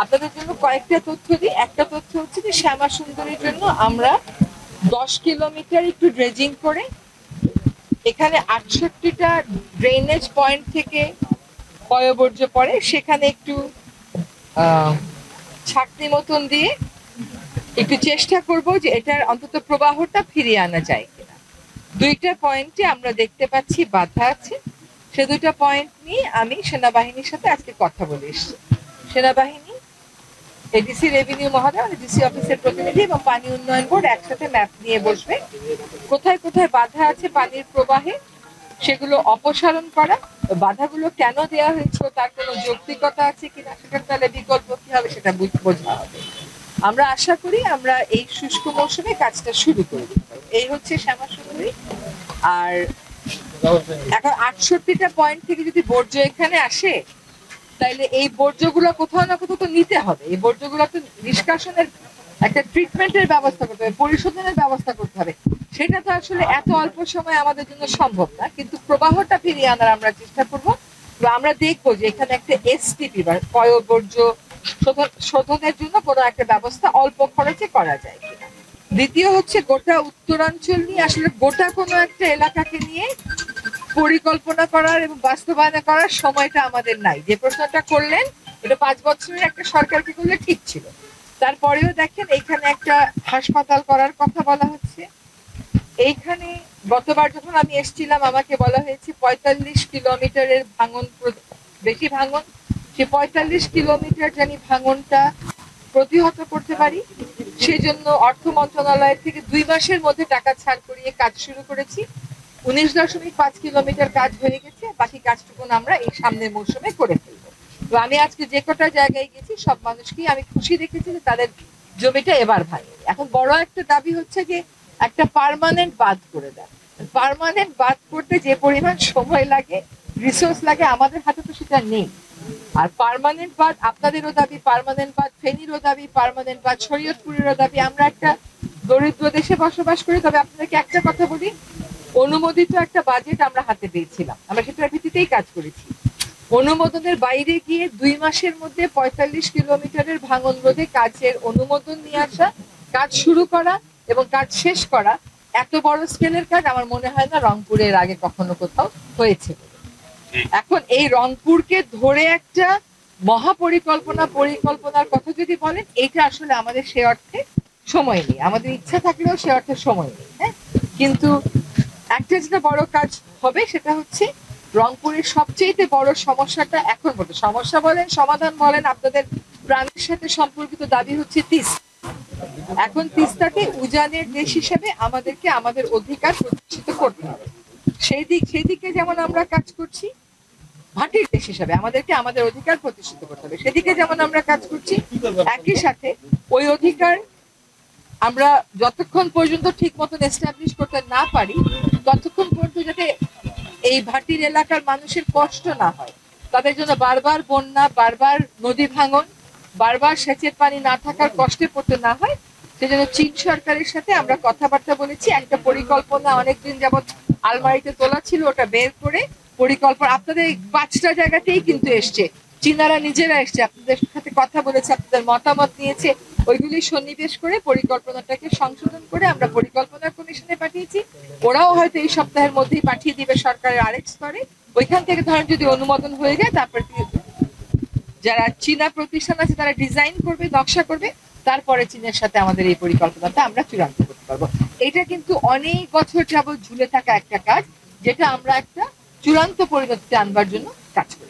আপনাদের জন্য কয়েকটা তথ্য দিই। একটা তথ্য হচ্ছে যে শ্যামা সুন্দরীর জন্য আমরা 10 কিলোমিটার একটু ড্রেজিং করে এখানে 68টা ড্রেনেজ পয়েন্ট থেকে পয়ঃবর্জ্য পড়ে, সেখানে একটু ছাকনি মতন দিয়ে একটু চেষ্টা করব যে এটার অন্তত প্রবাহটা ফিরিয়ে আনা যায় কিনা। দুইটা পয়েন্টে আমরা দেখতে পাচ্ছি বাধা আছে। সে দুইটা পয়েন্ট নিয়ে আমি সেনাবাহিনীর সাথে আজকে কথা বলে এসেছি। সেনাবাহিনী, এডিসি রেভিনিউ মহোদয়, মানে ডিসি অফিসের প্রতিনিধি এবং পানি উন্নয়ন বোর্ড একসাথে ম্যাপ নিয়ে বসবে। কোথায় কোথায় বাধা আছে পানির প্রবাহে সেগুলো অপসারণ করা, বাধাগুলো কেন দেওয়া হয়েছিল তার কোনো যৌক্তিকতা আছে কিনা, সেটার তাহলে বিকল্প কি হবে সেটা বোঝা হবে। আমরা আশা করি আমরা এই শুষ্ক মৌসুমে কাজটা শুরু করে দিতে পারবো। এই হচ্ছে শ্যামা সুন্দরী। আর এখন 68টা পয়েন্ট থেকে যদি বর্জ্য এখানে আসে, তাইলে এই বর্জ্যগুলো কোথাও না কোথাও তো নিতে হবে। এই বর্জ্যগুলো তো নিষ্কাশনের একটা ট্রিটমেন্টের ব্যবস্থা করতে হবে, পরিশোধনের ব্যবস্থা করতে হবে। সেটা তো আসলে এত অল্প সময় আমাদের জন্য সম্ভব না, কিন্তু প্রবাহটা ফিরিয়ে আনার আমরা চেষ্টা করব। আমরা দেখবো যে এখানে একটা এসটিপি বা পয়ঃবর্জ্য শোধনের জন্য কোনো একটা ব্যবস্থা অল্প খরচে করা যায় কিনা। দ্বিতীয় হচ্ছে গোটা উত্তরাঞ্চল নিয়ে আসলে গোটা কোনো একটা এলাকাকে নিয়ে পরিকল্পনা করার এবং বাস্তবায়ন করার সময়টা আমাদের নাই। যে প্রশ্নটা করলেন এটা 5 বছরের একটা সরকারকে করলে ঠিক ছিল। তারপরেও দেখেন এইখানে একটা হাসপাতাল করার কথা বলা হচ্ছে। এইখানে গতবার যখন আমি এসেছিলাম আমাকে বলা হয়েছে 45 কিলোমিটারের ভাঙন, বেশি ভাঙন, সে 45 কিলোমিটার জানি ভাঙনটা প্রতিহত করতে পারি। সেজন্য অর্থ মন্ত্রণালয় থেকে 2 মাসের মধ্যে টাকা ছাড় করিয়ে কাজ শুরু করেছি। 19.5 কিলোমিটার কাজ হয়ে গেছে, বাকি কাজটুকু আমরা এই সামনের মৌসুমে করে ফেলবো। তো আমি আজকে যে কটা জায়গায় গেছি সব মানুষকেই আমি খুশি দেখেছি যে তাদের জমিটা এবার ভাঙে। এখন বড় একটা দাবি হচ্ছে যে একটা পার্মানেন্ট বাঁধ করে দেয়। পার্মানেন্ট বাঁধ করতে যে পরিমাণ সময় লাগে, রিসোর্স লাগে, আমাদের হাতে তো সেটা নেই। আর পার্মানেন্ট বাঁধ আপনাদেরও দাবি, পার্মানেন্ট বাঁধ ফেনীরও দাবি, পার্মানেন্ট বাঁধ শরীয়তপুরেরও দাবি। আমরা একটা দরিদ্র দেশে বসবাস করি। তবে আপনাদেরকে একটা কথা বলি, অনুমোদিত একটা বাজেট আমরা হাতে পেয়েছিলাম, আমরা সেটার ভিত্তিতেই কাজ করেছি। অনুমোদনের বাইরে গিয়ে 2 মাসের মধ্যে 45 কিলোমিটারের ভাঙন রোধে কাজের অনুমোদন নিয়ে আসা, কাজ শুরু করা এবং কাজ শেষ করা, এত বড় স্কেলের কাজ আমার মনে হয় না রংপুরের আগে কখনো কোথাও হয়েছে। এখন এই রংপুরকে ধরে একটা পরিকল্পনার কথা যদি বলেন, এইটা আসলে আমাদের সে অর্থে সময় নেই। আমাদের ইচ্ছা থাকলেও সে অর্থে সময় নেই। হ্যাঁ, কিন্তু একটা যেটা বড় কাজ হবে সেটা হচ্ছে রংপুরের সবচেয়ে বড় সমস্যাটা, এখন বলতে সমস্যা বলেন সমাধান বলেন, আপনাদের প্রাণের সাথে সম্পর্কিত দাবি হচ্ছে তিস্তা। এখন তিস্তাকে উজানের দেশ হিসেবে আমাদেরকে আমাদের অধিকার প্রতিষ্ঠিত করতে হবে। সেই দিকে যেমন আমরা কাজ করছি, ভাটির দেশ হিসেবে আমাদেরকে আমাদের অধিকার প্রতিষ্ঠিত করতে হবে, সেদিকে যেমন আমরা কাজ করছি, একই সাথে ওই অধিকার আমরা যতক্ষণ পর্যন্ত ঠিক মতন এস্টাবলিশ করতে না পারি ততক্ষণ পর্যন্ত যাতে এই ভাটির এলাকার মানুষের কষ্ট না হয়, তাদের জন্য বারবার বন্যা, বারবার নদী ভাঙন, বারবার সেচের পানি না থাকার কষ্টে পড়তে না হয়, সেজন্য চীন সরকারের সাথে আমরা কথাবার্তা বলেছি। একটা পরিকল্পনা অনেকদিন যাবৎ আলমারিতে তোলা ছিল, ওটা বের করে পরিকল্পনা আপনাদের 5টা জায়গাতেই কিন্তু এসছে, চীনারা নিজেরা এসছে, আপনাদের সাথে কথা বলেছে, আপনাদের মতামত নিয়েছে, ওইগুলি সন্নিবেশ করে পরিকল্পনাটাকে সংশোধন করে আমরা পরিকল্পনা কমিশনে পাঠিয়েছি। ওরাও হয়তো এই সপ্তাহের মধ্যেই পাঠিয়ে দিবে সরকারের আরেক স্তরে। ওইখান থেকে ধরেন যদি অনুমোদন হয়ে যায়, তারপর যারা চীনা প্রতিষ্ঠান আছে তারা ডিজাইন করবে, নকশা করবে, তারপরে চীনের সাথে আমাদের এই পরিকল্পনাটা আমরা চূড়ান্ত করতে পারবো। এটা কিন্তু অনেক বছর যাবৎ ঝুলে থাকা একটা কাজ, যেটা আমরা একটা চূড়ান্ত পরিণতিতে আনবার জন্য কাজ করি।